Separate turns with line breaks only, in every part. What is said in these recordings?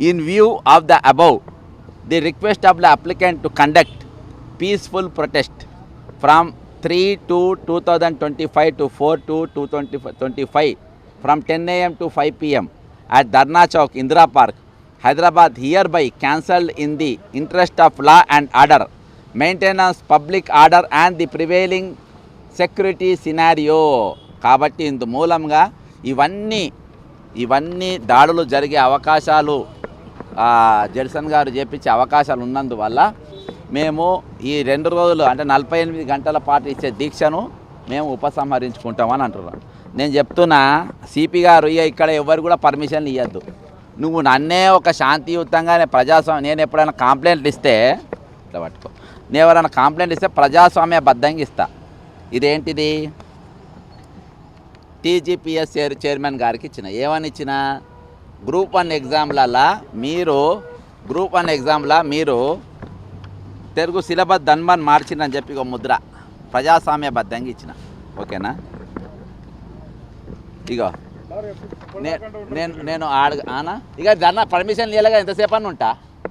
In view of the above, the request of the applicant to conduct peaceful protest from 3/2/2025 to 4/2/2025 from 10 a.m. to 5 p.m. at Dharna Chowk, Indira Park, Hyderabad, hereby cancelled in the interest of law and order, maintenance public order and the prevailing security scenario. కాబట్టి ఇందు మూలంగా ఇవన్నీ దాడులు జరిగే అవకాశాలు Judson గారు చేపించే అవకాశాలు ఉన్నందువల్ల మేము ఈ 2 రోజులు అంటే 48 గంటల పాటు ఇచ్చే దీక్షను మేము ఉపసంహరించుకుంటామని అంటున్నాం. నేను చెప్తున్నా సిపి గారు ఇక్కడ ఎవరు కూడా పర్మిషన్లు ఇవ్వద్దు. నువ్వు నన్నే ఒక శాంతియుతంగా ప్రజాస్వామ్యం నేను ఎప్పుడైనా కంప్లైంట్లు ఇస్తే ఇట్లా పట్టుకో, నేను ఎవరైనా కంప్లైంట్ ఇస్తే ప్రజాస్వామ్యబద్ధంగా ఇస్తా. ఇదేంటిది టీజీపీఎస్ చైర్మన్ గారికి ఇచ్చిన ఏమని ఇచ్చిన గ్రూప్ 1 ఎగ్జామ్లా మీరు తెలుగు సిలబస్ ధన్మన్ మార్చిందని చెప్పి ఒక ముద్ర ప్రజాస్వామ్యబద్ధంగా ఇచ్చిన. ఓకేనా? ఇగో నేను ఆనా ఇక ధర్నా పర్మిషన్ ఇవ్వలేగా ఎంతసేపు అని ఉంటా.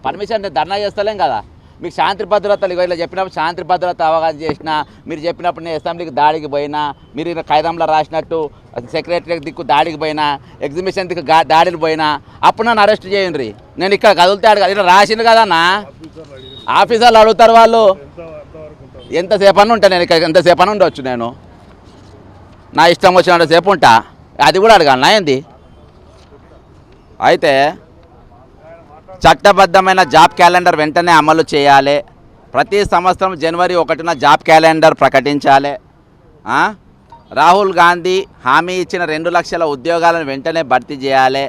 పర్మిషన్ నేను ధర్నా చేస్తలేం కదా. మీకు శాంతి భద్రతలు ఇగో ఇలా చెప్పినప్పుడు శాంతి భద్రత అవగాహన చేసినా, మీరు చెప్పినప్పుడు నేను అసెంబ్లీకి దాడికి పోయినా, మీరు ఇలా ఖైదంలో రాసినట్టు సెక్రటరీ దిక్కు దాడికి పోయినా, ఎగ్జిబిషన్ దిక్కు దాడికి పోయినా అప్పుడు నన్ను అరెస్ట్ చేయండి. నేను ఇక్కడ కదులుతే అడగాలి. ఇలా రాసింది కదన్నా, ఆఫీసర్లు అడుగుతారు. వాళ్ళు ఎంతసేపు అని ఉంటా, నేను ఇక్కడ ఎంతసేపు అని ఉండవచ్చు. నేను నా ఇష్టం వచ్చినంతసేపు ఉంటా. అది కూడా అడగాలి నా ఏంది. అయితే చట్టబద్ధమైన జాబ్ క్యాలెండర్ వెంటనే అమలు చేయాలి. ప్రతి సంవత్సరం జనవరి 1న జాబ్ క్యాలెండర్ ప్రకటించాలి. రాహుల్ గాంధీ హామీ ఇచ్చిన 2 లక్షల ఉద్యోగాలను వెంటనే భర్తీ చేయాలి.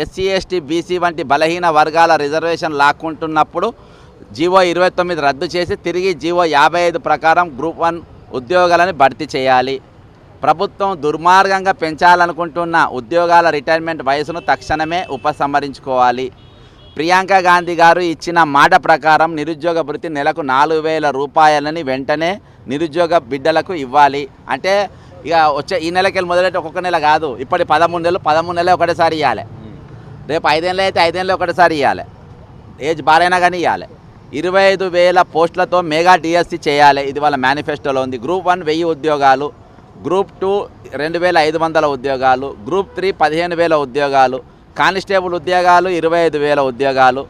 ఎస్సీ ఎస్టీ బీసీ వంటి బలహీన వర్గాల రిజర్వేషన్ లాక్కుంటున్నప్పుడు జీవో 29 రద్దు చేసి తిరిగి జీవో 55 ప్రకారం గ్రూప్ 1 ఉద్యోగాలను భర్తీ చేయాలి. ప్రభుత్వం దుర్మార్గంగా పెంచాలనుకుంటున్న ఉద్యోగాల రిటైర్మెంట్ వయసును తక్షణమే ఉపసంహరించుకోవాలి. ప్రియాంక గాంధీ గారు ఇచ్చిన మాట ప్రకారం నిరుద్యోగ భృతి నెలకు 4,000 రూపాయలని వెంటనే నిరుద్యోగ బిడ్డలకు ఇవ్వాలి. అంటే ఇక వచ్చే ఈ నెలకెళ్ళి మొదలెట్టి ఒక్కొక్క నెల కాదు, ఇప్పటి 13 నెలలు ఒకటేసారి ఇవ్వాలి. రేపు 5 ఏళ్ళు అయితే 5 ఏళ్ళు ఒకటేసారి ఇవ్వాలి. ఏజ్ బారైనా కానీ ఇవ్వాలి. 25,000 పోస్టులతో మెగా డిఎస్సి చేయాలి. ఇది వాళ్ళ మేనిఫెస్టోలో ఉంది. గ్రూప్ 1 1000 ఉద్యోగాలు, గ్రూప్ 2 2,500 ఉద్యోగాలు, గ్రూప్ 3 15,000 ఉద్యోగాలు, కానిస్టేబుల్ ఉద్యోగాలు 25,000 ఉద్యోగాలు,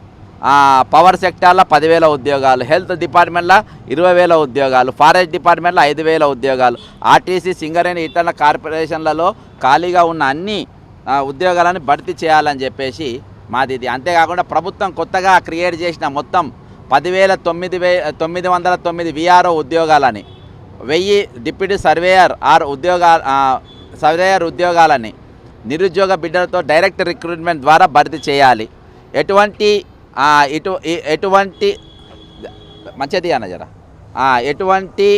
పవర్ సెక్టార్లో 10,000 ఉద్యోగాలు, హెల్త్ డిపార్ట్మెంట్లో 20,000 ఉద్యోగాలు, ఫారెస్ట్ డిపార్ట్మెంట్లో 5,000 ఉద్యోగాలు, ఆర్టీసీ సింగరేణి ఇతర కార్పొరేషన్లలో ఖాళీగా ఉన్న అన్ని ఉద్యోగాలను భర్తీ చేయాలని చెప్పేసి మాది ఇది. అంతేకాకుండా ప్రభుత్వం కొత్తగా క్రియేట్ చేసిన మొత్తం 10,909 విఆర్ఓ ఉద్యోగాలని, 1000 డిప్యూటీ సర్వేయర్ ఉద్యోగాలని నిరుద్యోగ బిడ్డలతో డైరెక్ట్ రిక్రూట్మెంట్ ద్వారా భర్తీ చేయాలి. ఎటువంటి మంచిది అన్న జర ఎటువంటి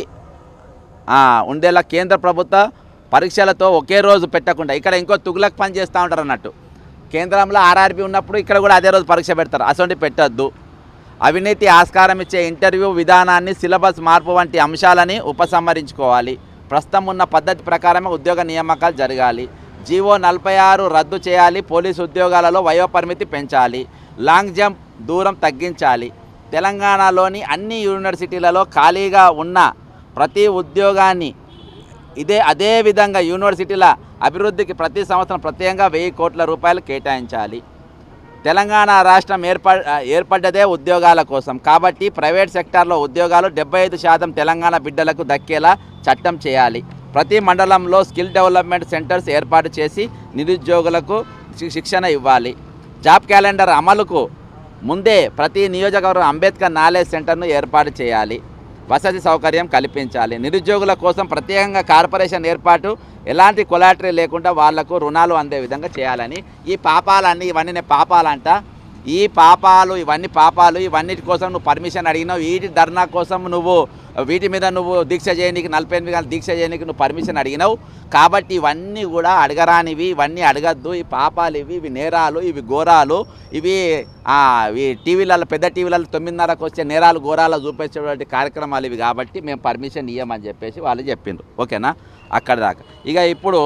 ఉండేలా కేంద్ర ప్రభుత్వ పరీక్షలతో ఒకే రోజు పెట్టకుండా ఇక్కడ ఇంకో తుగులకు పని చేస్తూ ఉంటారు అన్నట్టు. కేంద్రంలో ఆర్ఆర్బీ ఉన్నప్పుడు ఇక్కడ కూడా అదే రోజు పరీక్ష పెడతారు. అసలు పెట్టద్దు. అవినీతి ఆస్కారం ఇచ్చే ఇంటర్వ్యూ విధానాన్ని, సిలబస్ మార్పు వంటి అంశాలని ఉపసంహరించుకోవాలి. ప్రస్తుతం ఉన్న పద్ధతి ప్రకారమే ఉద్యోగ నియామకాలు జరగాలి. జీవో 46 రద్దు చేయాలి. పోలీసు ఉద్యోగాలలో వయోపరిమితి పెంచాలి. లాంగ్ జంప్ దూరం తగ్గించాలి. తెలంగాణలోని అన్ని యూనివర్సిటీలలో ఖాళీగా ఉన్న ప్రతి ఉద్యోగాన్ని అదే విధంగా యూనివర్సిటీల అభివృద్ధికి ప్రతి సంవత్సరం ప్రత్యేకంగా 1,000 కోట్ల రూపాయలు కేటాయించాలి. తెలంగాణ రాష్ట్రం ఏర్పడ్డదే ఉద్యోగాల కోసం. కాబట్టి ప్రైవేట్ సెక్టార్లో ఉద్యోగాలు 75% తెలంగాణ బిడ్డలకు దక్కేలా చట్టం చేయాలి. ప్రతి మండలంలో స్కిల్ డెవలప్మెంట్ సెంటర్స్ ఏర్పాటు చేసి నిరుద్యోగులకు శిక్షణ ఇవ్వాలి. జాబ్ క్యాలెండర్ అమలుకు ముందే ప్రతి నియోజకవర్గం అంబేద్కర్ నాలెడ్జ్ సెంటర్ను ఏర్పాటు చేయాలి. వసతి సౌకర్యం కల్పించాలి. నిరుద్యోగుల కోసం ప్రత్యేకంగా కార్పొరేషన్ ఏర్పాటు, ఎలాంటి కొలాటరీ లేకుండా వాళ్లకు రుణాలు అందే విధంగా చేయాలని. ఈ పాపాలన్నీ ఇవన్నీ నేను పాపాలంట. ఈ పాపాలు ఇవన్నిటి కోసం నువ్వు పర్మిషన్ అడిగినావు. వీటి ధర్నా కోసం వీటి మీద నువ్వు దీక్ష చేయడానికి 48 గంటలు దీక్ష చేయడానికి నువ్వు పర్మిషన్ అడిగినావు. కాబట్టి ఇవన్నీ కూడా అడగరానివి, ఇవన్నీ అడగద్దు. ఈ పాపాలు ఇవి నేరాలు, ఇవి ఘోరాలు, ఇవి టీవీలలో పెద్ద టీవీలలో 9:30కు వచ్చే నేరాలు ఘోరాలు చూపించేటువంటి కార్యక్రమాలు ఇవి. కాబట్టి మేము పర్మిషన్ ఇవ్వమని చెప్పేసి వాళ్ళు చెప్పిండ్రు. ఓకేనా? అక్కడ దాకా. ఇక ఇప్పుడు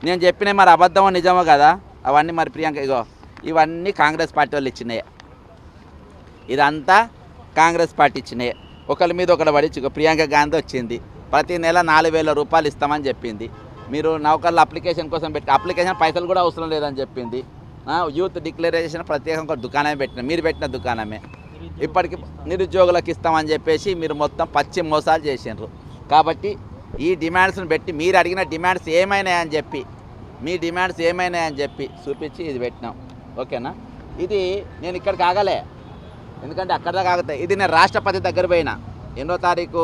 నేను చెప్పిన మరి అబద్ధమో నిజమో కదా అవన్నీ మరి ప్రియాంక ఇగో ఇవన్నీ కాంగ్రెస్ పార్టీ వాళ్ళు ఇచ్చినాయి. ఇదంతా కాంగ్రెస్ పార్టీ ఇచ్చినాయి. ఒకరి మీద ఒకటి పడి ప్రియాంక గాంధీ వచ్చింది, ప్రతి నెల 4,000 రూపాయలు ఇస్తామని చెప్పింది. మీరు నౌకర్ల అప్లికేషన్ కోసం పెట్టి అప్లికేషన్ పైసలు కూడా అవసరం లేదని చెప్పింది. యూత్ డిక్లరేషన్ ప్రత్యేకంగా ఒక దుకాణమే పెట్టిన, మీరు పెట్టిన దుకాణమే. ఇప్పటికి నిరుద్యోగులకు ఇస్తామని చెప్పేసి మీరు మొత్తం పచ్చి మోసాలు చేసినారు. కాబట్టి ఈ డిమాండ్స్ని పెట్టి మీరు అడిగిన డిమాండ్స్ ఏమైనాయని చెప్పి మీ డిమాండ్స్ ఏమైనాయని చెప్పి చూపించి ఇది పెట్టినాం. ఓకేనా? ఇది నేను ఇక్కడికి ఆగలే, ఎందుకంటే అక్కడ దాకా ఆగుతాయి. ఇది నేను రాష్ట్రపతి దగ్గర పోయినా, ఎన్నో తారీఖు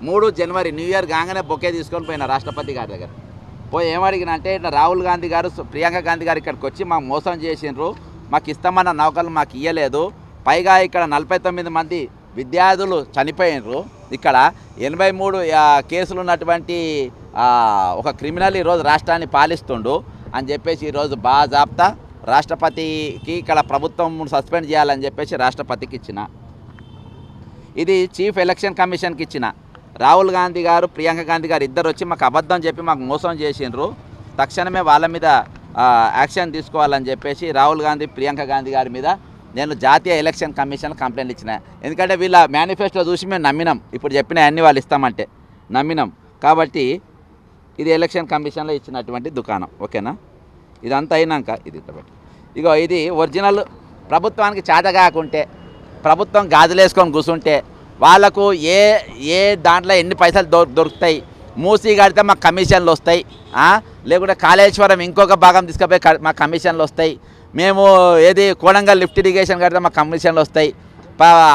3 జనవరి న్యూ ఇయర్ కాగానే బొకే తీసుకొని పోయినా రాష్ట్రపతి గారి దగ్గర. పోయి ఏమడిగిన అంటే ఇట్లా రాహుల్ గాంధీ గారు ప్రియాంక గాంధీ గారు ఇక్కడికి వచ్చి మాకు మోసం చేసిండ్రు, మాకు ఇస్తామన్న నౌకలు మాకు ఇవ్వలేదు, పైగా ఇక్కడ 49 మంది విద్యార్థులు చనిపోయినరు, ఇక్కడ 83 కేసులు ఉన్నటువంటి ఒక క్రిమినల్ ఈరోజు రాష్ట్రాన్ని పాలిస్తుండు అని చెప్పేసి ఈరోజు బాజాప్తా రాష్ట్రపతికి ఇక్కడ ప్రభుత్వం సస్పెండ్ చేయాలని చెప్పేసి రాష్ట్రపతికి ఇచ్చిన. ఇది చీఫ్ ఎలక్షన్ కమిషన్కి ఇచ్చిన. రాహుల్ గాంధీ గారు ప్రియాంక గాంధీ గారు ఇద్దరు వచ్చి మాకు అబద్ధం చెప్పి మాకు మోసం చేసిండ్రు, తక్షణమే వాళ్ళ మీద యాక్షన్ తీసుకోవాలని చెప్పేసి రాహుల్ గాంధీ ప్రియాంక గాంధీ గారి మీద నేను జాతీయ ఎలక్షన్ కమిషన్ కంప్లైంట్ ఇచ్చిన. ఎందుకంటే వీళ్ళ మేనిఫెస్టో చూసి మేము నమ్మినాం, ఇప్పుడు చెప్పిన అన్ని వాళ్ళు ఇస్తామంటే నమ్మినాం. కాబట్టి ఇది ఎలక్షన్ కమిషన్లో ఇచ్చినటువంటి దుకాణం. ఓకేనా? ఇదంతా అయినాక ఇది ఇగో ఇది ఒరిజినల్. ప్రభుత్వానికి చేత కాకుంటే ప్రభుత్వం గాజులేసుకొని కూర్చుంటే వాళ్ళకు ఏ దాంట్లో ఎన్ని పైసలు దొరుకుతాయి, మూసీ కడితే మాకు కమిషన్లు వస్తాయి, లేకుంటే కాళేశ్వరం ఇంకొక భాగం తీసుకుపోయి మాకు కమిషన్లు వస్తాయి, మేము ఏది కోడంగల్ లిఫ్ట్ ఇరిగేషన్ కడితే మాకు కమిషన్లు వస్తాయి,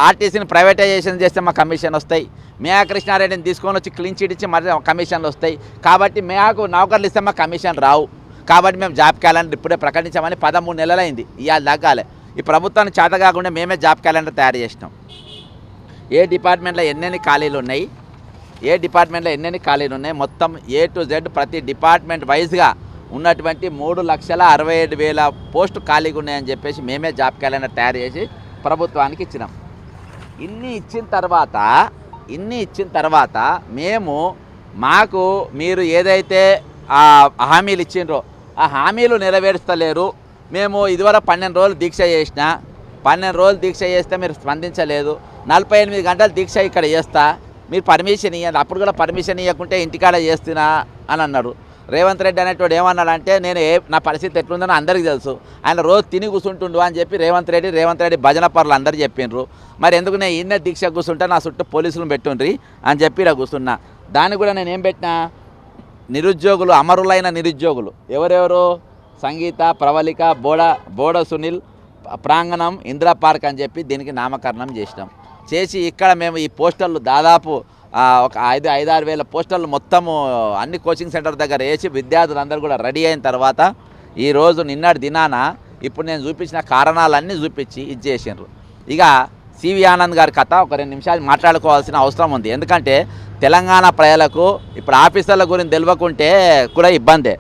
ఆర్టీసీని ప్రైవేటైజేషన్ చేస్తే మాకు కమిషన్ వస్తాయి, మేయా కృష్ణారెడ్డిని తీసుకొని వచ్చి క్లీన్ చిట్ ఇచ్చి మరి కమిషన్లు వస్తాయి. కాబట్టి మేయాకు నౌకర్లు ఇస్తే మాకు కమిషన్ రావు. కాబట్టి మేము జాబ్ క్యాలెండర్ ఇప్పుడే ప్రకటించామని 13 నెలలైంది, ఇవాళ దగ్గాలి. ఈ ప్రభుత్వాన్ని చేత కాకుండా మేమే జాబ్ క్యాలెండర్ తయారు చేసినాం. ఏ డిపార్ట్మెంట్లో ఎన్నెన్ని ఖాళీలు ఉన్నాయి, మొత్తం A to Z ప్రతి డిపార్ట్మెంట్ వైజ్గా ఉన్నటువంటి 3,67,000 పోస్టు ఖాళీగా ఉన్నాయని చెప్పేసి మేమే జాబ్ క్యాలెండర్ తయారు చేసి ప్రభుత్వానికి ఇచ్చినాం. ఇన్ని ఇచ్చిన తర్వాత మేము మాకు మీరు ఏదైతే హామీలు ఇచ్చిండ్రో ఆ హామీలు నెరవేరుస్తలేరు. మేము ఇదివరకు 12 రోజులు దీక్ష చేసిన, 12 రోజులు దీక్ష చేస్తే మీరు స్పందించలేదు, 48 గంటలు దీక్ష ఇక్కడ చేస్తా, మీరు పర్మిషన్ ఇవ్వండి, అప్పుడు కూడా పర్మిషన్ ఇవ్వకుంటే ఇంటికాడ చేస్తున్నా అని అన్నాడు. రేవంత్ రెడ్డి అనేటోడు ఏమన్నాడంటే నేను నా పరిస్థితి ఎట్లుందని అందరికీ తెలుసు, ఆయన రోజు తిని కూర్చుంటుండు అని చెప్పి రేవంత్ రెడ్డి భజన పరులు అందరూ చెప్పిండ్రు. మరి ఎందుకు నేను ఈయన దీక్ష కూర్చుంటా, నా చుట్టూ పోలీసులను పెట్టుండ్రి అని చెప్పి ఇలా కూర్చున్నా. దాన్ని కూడా నేను ఏం పెట్టినా, నిరుద్యోగులు అమరులైన నిరుద్యోగులు ఎవరెవరు, సంగీత, ప్రవళిక, బోడ సునీల్, ప్రాంగణం, ఇందిరా పార్క్ అని చెప్పి దీనికి నామకరణం చేసి ఇక్కడ మేము ఈ పోస్టర్లు దాదాపు ఒక 5-6 వేల పోస్టర్లు మొత్తము అన్ని కోచింగ్ సెంటర్ దగ్గర వేసి విద్యార్థులందరూ కూడా రెడీ అయిన తర్వాత ఈరోజు నిన్నటి దినాన ఇప్పుడు నేను చూపించిన కారణాలన్నీ చూపించి ఇది చేసిండ్రు. ఇక సివి ఆనంద్ గారి కథ ఒక 2 నిమిషాలు మాట్లాడుకోవాల్సిన అవసరం ఉంది. ఎందుకంటే తెలంగాణ ప్రజలకు ఇప్పుడు ఆఫీసర్ల గురించి తెలియకుంటే కూడా ఇబ్బందే.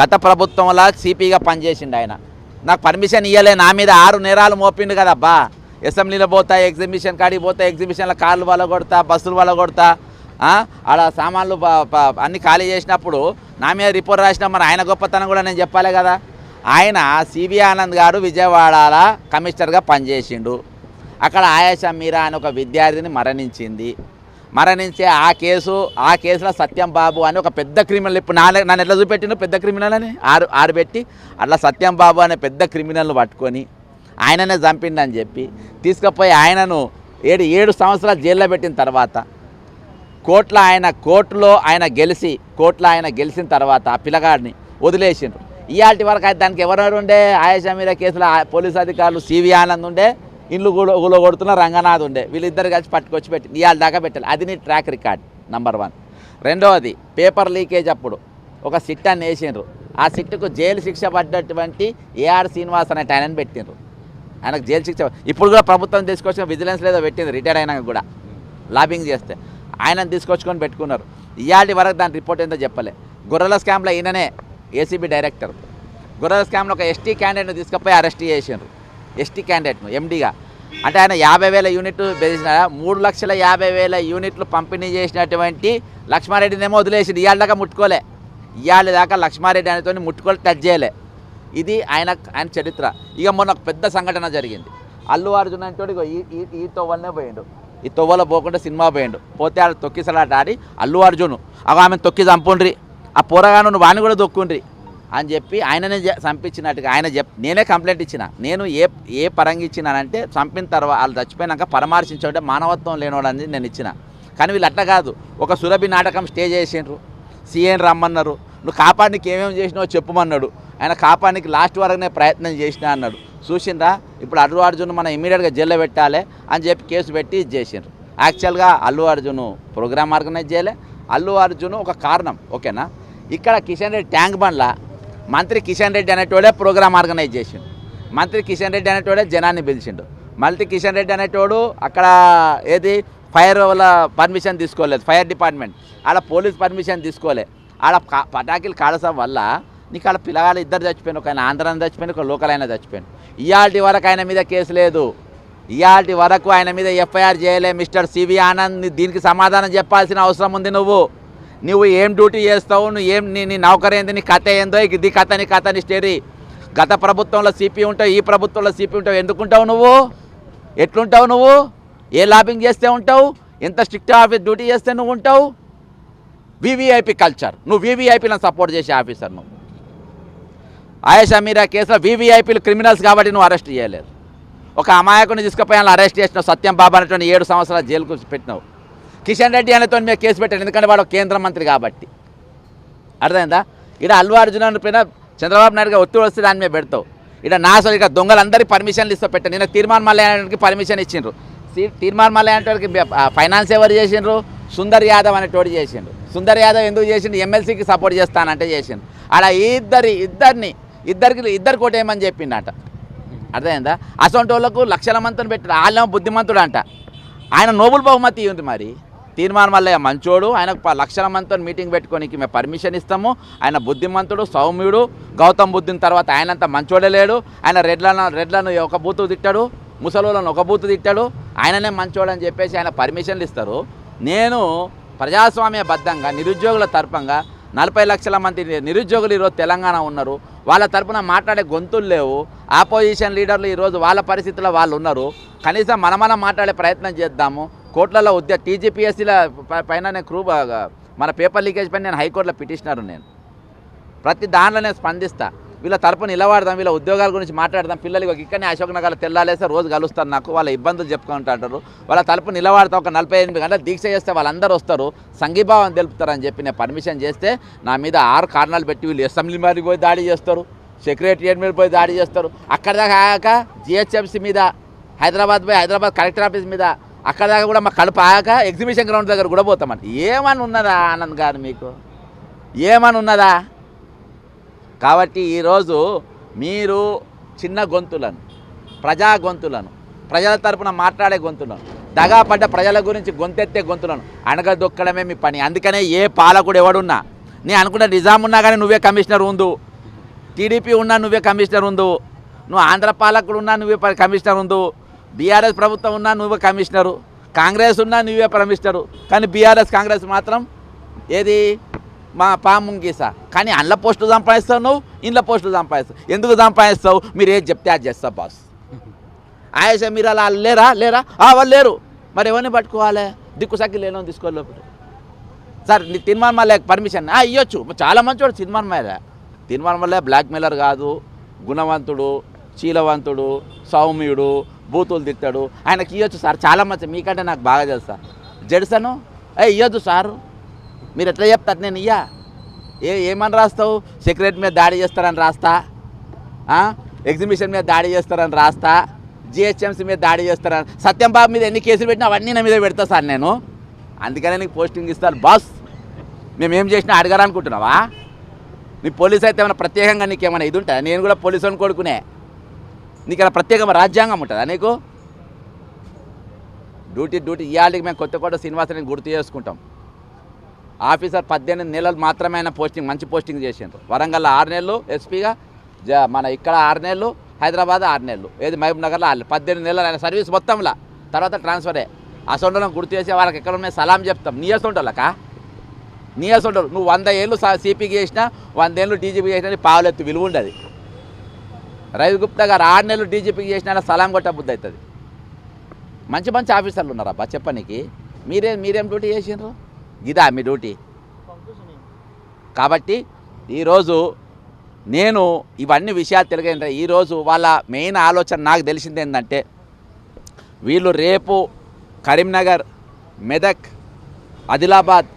గత ప్రభుత్వంలో సిపిగా పనిచేసిండు ఆయన, నాకు పర్మిషన్ ఇవ్వలే, నా మీద 6 నేరాలు మోపిండు కదబ్బా. అసెంబ్లీలో పోతా, ఎగ్జిబిషన్ కాడికి పోతా, ఎగ్జిబిషన్లో కార్లు వల్ల కొడతా, బస్సులు వల్ల కొడతా, ఆడ సామాన్లు అన్నీ ఖాళీ చేసినప్పుడు నా మీద రిపోర్ట్ రాసినా మరి ఆయన గొప్పతనం కూడా నేను చెప్పాలి కదా. ఆయన సివి ఆనంద్ గారు విజయవాడ కమిషనర్గా పనిచేసిండు. అక్కడ ఆయేషా మీరా అని ఒక విద్యార్థిని మరణించే ఆ కేసులో సత్యం బాబు అని ఒక పెద్ద క్రిమినల్, ఇప్పుడు నన్ను ఎట్లా చూపెట్టిండు పెద్ద క్రిమినల్ అని ఆరుబెట్టి అట్లా సత్యం బాబు అనే పెద్ద క్రిమినల్ను పట్టుకొని ఆయననే చంపిండని చెప్పి తీసుకుపోయి ఆయనను 7 సంవత్సరాలు జైల్లో పెట్టిన తర్వాత కోర్టులో ఆయన గెలిచిన తర్వాత ఆ పిల్లగాడిని వదిలేసిండ్రు. ఇవాళ వరకు అయితే దానికి ఎవరెవరు ఉండే, ఆయేషా మీరా కేసులో పోలీసు అధికారులు సివి ఆనంద్ ఉండే, ఇండ్లు కొడుతున్న రంగనాథ్ ఉండే, వీళ్ళిద్దరు కలిసి పట్టుకొచ్చి పెట్టి ఇవాళ దాకా పెట్టాలి. అది నీ ట్రాక్ రికార్డ్ నెంబర్ 1. రెండవది పేపర్ లీకేజ్ అప్పుడు ఒక సిట్ అని వేసిండ్రు, ఆ సిట్కు జైలు శిక్ష పడ్డటువంటి ఏఆర్ శ్రీనివాస్ అనే ఆయనని పెట్టిండ్రు. ఆయనకు జైలు శిక్ష ఇప్పుడు కూడా ప్రభుత్వం తీసుకొచ్చిన విజిలెన్స్ లేదో పెట్టింది, రిటైర్ అయినాక కూడా లాబింగ్ చేస్తే ఆయనను తీసుకొచ్చుకొని పెట్టుకున్నారు. ఇవాళ వరకు దాని రిపోర్ట్ ఏందో చెప్పలే. గొర్రెల స్కామ్లో ఈయననే ఏసీబీ డైరెక్టర్. గొర్రెల స్కామ్లో ఒక ఎస్టీ క్యాండిడేట్ను తీసుకుపోయి అరెస్ట్ చేసిండ్రు, ఎస్టీ క్యాండిడేట్ను ఎండీగా. అంటే ఆయన 50,000 యూనిట్లు బెదిసిన 3,50,000 యూనిట్లు పంపిణీ చేసినటువంటి లక్ష్మారెడ్డినేమో వదిలేసింది. ఇవాళ దాకా ముట్టుకోలే, ఇవాళ దాకా లక్ష్మారెడ్డి అనేతో ముట్టుకోలే, టచ్ చేయలే. ఇది ఆయన చరిత్ర. ఇక మొన్న ఒక పెద్ద సంఘటన జరిగింది. అల్లు అర్జున్ అంటే ఈ తొవ్వలనే పోయిండు. ఈ తొవ్వలో పోకుండా సినిమా పోయిండు. పోతే ఆడ తొక్కిసలాట ఆడి అల్లు అర్జున్ ఆమెను తొక్కి చంపుండ్రి, ఆ పోరగాను నువ్వు వాడిని కూడా దొక్కుండ్రి అని చెప్పి ఆయననే చంపించినట్టుగా ఆయన నేనే కంప్లైంట్ ఇచ్చిన. నేను ఏ పరంగా ఇచ్చినానంటే చంపిన తర్వాత వాళ్ళు చచ్చిపోయినాక పరామర్శించే మానవత్వం లేనివాడని నేను ఇచ్చిన. కానీ వీళ్ళు అట్లా కాదు. ఒక సురభి నాటకం స్టేజ్ చేసిండ్రు, సీఎన్ రమ్మన్నారు, నువ్వు కాపాడడానికి ఏమేమి చేసినావో చెప్పమన్నాడు. ఆయన కాపాడడానికి లాస్ట్ వరకునే ప్రయత్నం చేసినా అన్నాడు. చూసిండ్రా ఇప్పుడు అల్లు అర్జున్ మనం ఇమీడియట్గా జైల్లో పెట్టాలి అని చెప్పి కేసు పెట్టి ఇది చేసిండ్రు. యాక్చువల్గా అల్లు అర్జున్ ప్రోగ్రామ్ ఆర్గనైజ్ చేయలే, అల్లు అర్జున్ ఒక కారణం. ఓకేనా, ఇక్కడ కిషన్ రెడ్డి ట్యాంక్ బండ్ల మంత్రి కిషన్ రెడ్డి అనేటోడే ప్రోగ్రామ్ ఆర్గనైజ్ చేసిండు. మంత్రి కిషన్ రెడ్డి అనేటోడే జనాన్ని పిలిచిండు. మళ్ళీ కిషన్ రెడ్డి అనేటోడు అక్కడ ఏది ఫైర్ వాళ్ళ పర్మిషన్ తీసుకోలేదు, ఫైర్ డిపార్ట్మెంట్ ఆడ పోలీస్ పర్మిషన్ తీసుకోలే. ఆడ పటాకులు కాడసం వల్ల నీకు ఆడ పిల్లగాళ్ళు ఇద్దరు చచ్చిపోయాను, ఒక ఆయన ఆంధ్రాని చచ్చిపోయాను, ఒక లోకల్ అయినా చచ్చిపోయాను. ఇయాల్టి వరకు ఆయన మీద కేసు లేదు, ఇయాల్టి వరకు ఆయన మీద ఎఫ్ఐఆర్ చేయలే. మిస్టర్ సివి ఆనంద్ దీనికి సమాధానం చెప్పాల్సిన అవసరం ఉంది. నువ్వు ఏం డ్యూటీ చేస్తావు, నువ్వు ఏం నీ నౌకరీ ఏంది, నీ కథ ఏందో, ఇది కథ నీ స్టోరీ. గత ప్రభుత్వంలో సిపి ఉంటావు, ఈ ప్రభుత్వంలో సిపి ఉంటావు, ఎందుకుంటావు నువ్వు, ఎట్లుంటావు నువ్వు, ఏ లాబింగ్ చేస్తే ఉంటావు, ఎంత స్ట్రిక్ట్ ఆఫీస్ డ్యూటీ చేస్తే నువ్వు ఉంటావు. వివిఐపి కల్చర్, నువ్వు వివిఐపీలను సపోర్ట్ చేసే ఆఫీసర్. నువ్వు ఆయేషా మీరా కేసులో వివిఐపీలు క్రిమినల్స్ కాబట్టి నువ్వు అరెస్ట్ చేయలేదు. ఒక అమాయకుని తీసుకుపోయి అరెస్ట్ చేసినావు, సత్యం బాబా అనేటువంటి 7 సంవత్సరాలు జైలుకు పెట్టినావు. కిషన్ రెడ్డి అనేతో మీద కేసు పెట్టాడు, ఎందుకంటే వాడు కేంద్ర మంత్రి కాబట్టి. అర్థమైందా? ఇక్కడ అల్లు అర్జున్ పైన చంద్రబాబు నాయుడుగా ఒత్తిడి వస్తే దాని మీద పెడతావు. ఇక్కడ నాసలు ఇక దొంగలందరికీ పర్మిషన్లు ఇస్తూ పెట్టాను. నేను తీర్మాన్ మల్లయ్యకి పర్మిషన్ ఇచ్చిండ్రు. తీర్మాన్ మల్లయ్య అనేటోడికి ఫైనాన్స్ ఎవరు చేసిండ్రు, సుందర్ యాదవ్ అనేటోడు చేసిండ్రు. సుందర్ యాదవ్ ఎందుకు చేసిండు, ఎమ్మెల్సీకి సపోర్ట్ చేస్తానంటే చేసిండు. అలా ఇద్దరు కోటేయమని చెప్పిండట. అర్థమైందా? అసొంటి వాళ్ళకు లక్షల మందిని పెట్టాడు. వాళ్ళేమో బుద్ధిమంతుడు అంట, ఆయన నోబుల్ బహుమతి ఉంది. మరి తీర్మానం మల్లయ్య మంచోడు, ఆయనకు లక్షల మందితో మీటింగ్ పెట్టుకోనికి మేము పర్మిషన్ ఇస్తాము. ఆయన బుద్ధిమంతుడు, సౌమ్యుడు. గౌతమ్ బుద్ధుని తర్వాత ఆయనంత మంచోడే లేడు. ఆయన రెడ్లను ఒక బూతు తిట్టాడు, ముసలోళ్ళను ఒక బూతు తిట్టాడు. ఆయననే మంచోడు అని చెప్పేసి ఆయన పర్మిషన్లు ఇస్తారు. నేను ప్రజాస్వామ్యబద్ధంగా నిరుద్యోగుల తరపుగా 40 లక్షల మంది నిరుద్యోగులు ఈరోజు తెలంగాణ ఉన్నారు. వాళ్ళ తరపున మాట్లాడే గొంతులు లేవు. ఆపోజిషన్ లీడర్లు ఈరోజు వాళ్ళ పరిస్థితుల్లో వాళ్ళు ఉన్నారు. కనీసం మనం మాట్లాడే ప్రయత్నం చేద్దాము. కోర్టులలో టీజీపీఎస్సీల పైన నేను మన పేపర్ లీకేజ్ పైన నేను హైకోర్టులో పిటిషనర్. నేను ప్రతి దాంట్లో నేను స్పందిస్తా. వీళ్ళ తరపు నిలబడదాం, వీళ్ళ ఉద్యోగాల గురించి మాట్లాడదాం. పిల్లలకి ఇక్కడనే అశోక్ నగర్లో తెల్లాలేస్తే రోజు కలుస్తారు, నాకు వాళ్ళ ఇబ్బందులు చెప్పుకుంటుంటారు. వాళ్ళ తరపు నిలబడతా. ఒక 48 గంటలు దీక్ష చేస్తే వాళ్ళందరూ వస్తారు, సంఘీభావం తెలుపుతారని చెప్పి నేను పర్మిషన్ చేస్తే నా మీద 6 కారణాలు పెట్టి వీళ్ళు అసెంబ్లీ మీద పోయి దాడి చేస్తారు, సెక్రటరియట్ మీద పోయి దాడి చేస్తారు. అక్కడ దాకా ఆగాక జిహెచ్ఎంసీ మీద, హైదరాబాద్ కలెక్టర్ ఆఫీస్ మీద, అక్కడ దాకా కూడా మా కడుపు ఆగాక ఎగ్జిబిషన్ గ్రౌండ్ దగ్గర కూడా పోతామని. ఏమని ఉన్నదా ఆనంద్ గారు, మీకు ఏమని ఉన్నదా? కాబట్టి ఈరోజు మీరు చిన్న గొంతులను, ప్రజా గొంతులను, ప్రజల తరపున మాట్లాడే గొంతులను, దగాపడ్డ ప్రజల గురించి గొంతెత్తే గొంతులను అణగదొక్కడమే మీ పని. అందుకనే ఏ పాలకుడు ఎవడున్నా, నేను అనుకున్న నిజాం ఉన్నా కానీ నువ్వే కమిషనర్ ఉండు, టీడీపీ ఉన్నా నువ్వే కమిషనర్ ఉండు, నువ్వు ఆంధ్ర పాలకుడు ఉన్నా నువ్వే కమిషనర్ ఉండు, బీఆర్ఎస్ ప్రభుత్వం ఉన్నా నువ్వే కమిషనరు, కాంగ్రెస్ ఉన్నా నువ్వే కమిషనరు. కానీ బీఆర్ఎస్ కాంగ్రెస్ మాత్రం ఏది మా పాముంగీసా. కానీ అందులో పోస్టులు సంపాదిస్తావు, నువ్వు ఇంట్లో పోస్టులు సంపాదిస్తావు. ఎందుకు సంపాదిస్తావు? మీరు ఏది చెప్తే అది చేస్తావు బాస్. ఆయేషా మీరు అలా లేరా వాళ్ళు లేరు, మరి ఎవరిని పట్టుకోవాలి? దిక్కుసక్కి లేనో తీసుకోవాలి లోపల. సార్ నీ తీర్మానం మళ్ళీ పర్మిషన్ ఇవ్వచ్చు, చాలా మంచోడు తీర్మానం మళ్ళీ. తీర్మానం వల్ల బ్లాక్ మెయిలర్ కాదు, గుణవంతుడు, శీలవంతుడు, సౌమ్యుడు, బూతులు తిట్టాడు. ఆయనకి ఇవ్వచ్చు సార్, చాలా మంచి. మీకంటే నాకు బాగా తెలుసా జడ్సను. ఇవ్వద్దు సార్, మీరు ఎట్లా చెప్తారు, నేను ఏమని రాస్తావు? సెక్రటరీ మీద దాడి చేస్తారని రాస్తా, ఎగ్జిబిషన్ మీద దాడి చేస్తారని రాస్తా, జిహెచ్ఎంసీ మీద దాడి చేస్తారని. సత్యం బాబు మీద ఎన్ని కేసులు పెట్టినా అవన్నీ నా మీద పెడతా సార్ నేను. అందుకనే నీకు పోస్టింగ్ ఇస్తారు బాస్. మేమేం చేసినా అడగరా అనుకుంటున్నావా? నీ పోలీసు అయితే ఏమైనా ప్రత్యేకంగా నీకేమైనా ఇది ఉంటుందా? నేను కూడా పోలీసు అని కొడుకునే. నీకు అలా ప్రత్యేకమైన రాజ్యాంగం ఉంటుందా నీకు? డ్యూటీ ఇవాళకి మేము కొత్తకోట శ్రీనివాసరావుని గుర్తు చేసుకుంటాం. ఆఫీసర్ 18 నెలలు మాత్రమే ఆయన పోస్టింగ్, మంచి పోస్టింగ్ చేసిండ్రు. వరంగల్లో 6 నెలలు ఎస్పీగా, మన ఇక్కడ 6 నెలలు, హైదరాబాద్ 6 నెలలు, ఏది మహబూబ్ నగర్లో 18 నెలలు ఆయన సర్వీస్ మొత్తంలో. తర్వాత ట్రాన్స్ఫరే. ఆ సొంటలను గుర్తు చేసి వాళ్ళకి ఎక్కడ ఉన్నాయి సలాం చెప్తాం. నీయసొంటోళ్ళకా? నీయసొంటోళ్ళు. నువ్వు 100 ఏళ్ళు సిపికి చేసినా, 100 ఏళ్ళు డీజీపీ చేసినా పావులెత్తు విలువ ఉండదు. రవి గుప్తా గారు 6 నెలలు డీజీపీకి చేసిన సలాం కొట్ట బుద్ధి అవుతుంది. మంచి మంచి ఆఫీసర్లు ఉన్నారబ్బా చెప్పనీకి. మీరేం డ్యూటీ చేసిండ్రు? ఇదా మీ డ్యూటీ? కాబట్టి ఈరోజు నేను ఇవన్నీ విషయాలు తెలియజేయండి. ఈరోజు వాళ్ళ మెయిన్ ఆలోచన నాకు తెలిసింది ఏంటంటే, వీళ్ళు రేపు కరీంనగర్, మెదక్, ఆదిలాబాద్,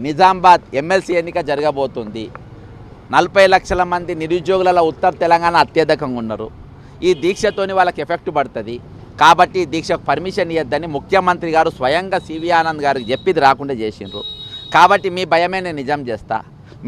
నిజామాబాద్ ఎమ్మెల్సీ ఎన్నిక జరగబోతుంది. 40 లక్షల మంది నిరుద్యోగులలో ఉత్తర తెలంగాణ అత్యధికంగా ఉన్నారు. ఈ దీక్షతోని వాళ్ళకి ఎఫెక్ట్ పడుతుంది. కాబట్టి ఈ దీక్షకు పర్మిషన్ ఇవ్వద్దని ముఖ్యమంత్రి గారు స్వయంగా సివి ఆనంద్ గారికి చెప్పిది రాకుండా చేసిండ్రు. కాబట్టి మీ భయమే నేను నిజం చేస్తా,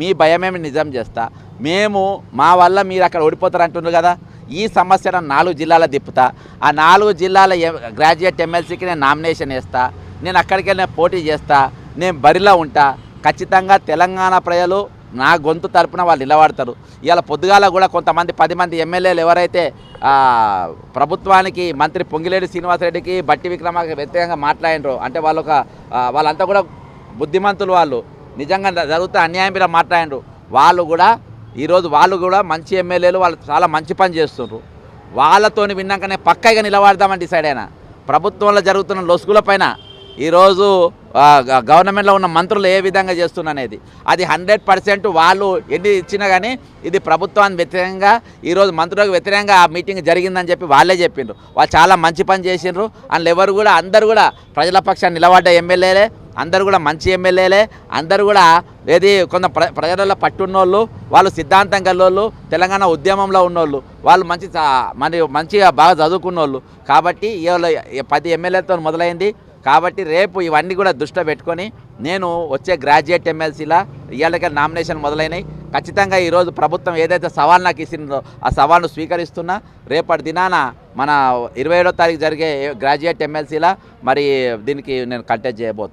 మీ భయమే నిజం చేస్తా. మేము మా వల్ల మీరు అక్కడ ఓడిపోతారు అంటున్నారు కదా, ఈ సమస్యను 4 జిల్లాల తిప్పుతా. ఆ 4 జిల్లాల గ్రాడ్యుయేట్ ఎమ్మెల్సీకి నేను నామినేషన్ వేస్తా. నేను అక్కడికి వెళ్ళి పోటీ చేస్తా. నేను బరిలో ఉంటా. ఖచ్చితంగా తెలంగాణ ప్రజలు నా గొంతు తరపున వాళ్ళు నిలబడతారు. ఇవాళ పొద్దుగాల కూడా కొంతమంది 10 మంది ఎమ్మెల్యేలు ఎవరైతే ప్రభుత్వానికి మంత్రి పొంగిలేటి శ్రీనివాసరెడ్డికి, బట్టి విక్రమార్క వ్యతిరేకంగా మాట్లాడినరో, అంటే వాళ్ళంతా కూడా బుద్ధిమంతులు, వాళ్ళు నిజంగా జరుగుతున్న అన్యాయం మీద మాట్లాడినరు. వాళ్ళు కూడా ఈరోజు మంచి ఎమ్మెల్యేలు, వాళ్ళు చాలా మంచి పని చేస్తున్నారు. వాళ్ళతోని విన్నాకనే పక్కగా నిలబడదామని డిసైడ్ అయినా. ప్రభుత్వంలో జరుగుతున్న లొసుగుల పైన ఈరోజు గవర్నమెంట్లో ఉన్న మంత్రులు ఏ విధంగా చేస్తున్ననేది అది 100% వాళ్ళు ఎన్ని ఇచ్చినా కానీ ఇది ప్రభుత్వానికి వ్యతిరేకంగా, ఈరోజు మంత్రులకు వ్యతిరేకంగా ఆ మీటింగ్ జరిగిందని చెప్పి వాళ్ళే చెప్పిండ్రు. వాళ్ళు చాలా మంచి పని చేసిండ్రు. అందులో ఎవరు కూడా అందరూ కూడా ప్రజల పక్షాన్ని నిలబడ్డ ఎమ్మెల్యేలే, అందరూ కూడా మంచి ఎమ్మెల్యేలే, అందరూ కూడా కొంత ప్రజలలో పట్టున్నోళ్ళు, వాళ్ళు సిద్ధాంతం గల్లోళ్ళు, తెలంగాణ ఉద్యమంలో ఉన్నోళ్ళు, వాళ్ళు మంచిగా బాగా చదువుకున్నోళ్ళు. కాబట్టి ఇవాళ 10 ఎమ్మెల్యేలతో మొదలైంది. కాబట్టి రేపు ఇవన్నీ కూడా దృష్టిలో పెట్టుకొని నేను వచ్చే గ్రాడ్యుయేట్ ఎమ్మెల్సీలా ఇవాళకి నామినేషన్ మొదలైనవి. ఖచ్చితంగా ఈరోజు ప్రభుత్వం ఏదైతే సవాల్ నాకు ఇస్తుందో ఆ సవాల్ను స్వీకరిస్తున్నా. రేపటి దినాన మన 27వ తారీఖు జరిగే గ్రాడ్యుయేట్ ఎమ్మెల్సీలా మరి దీనికి నేను కంటెస్ట్ చేయబోతున్నాను.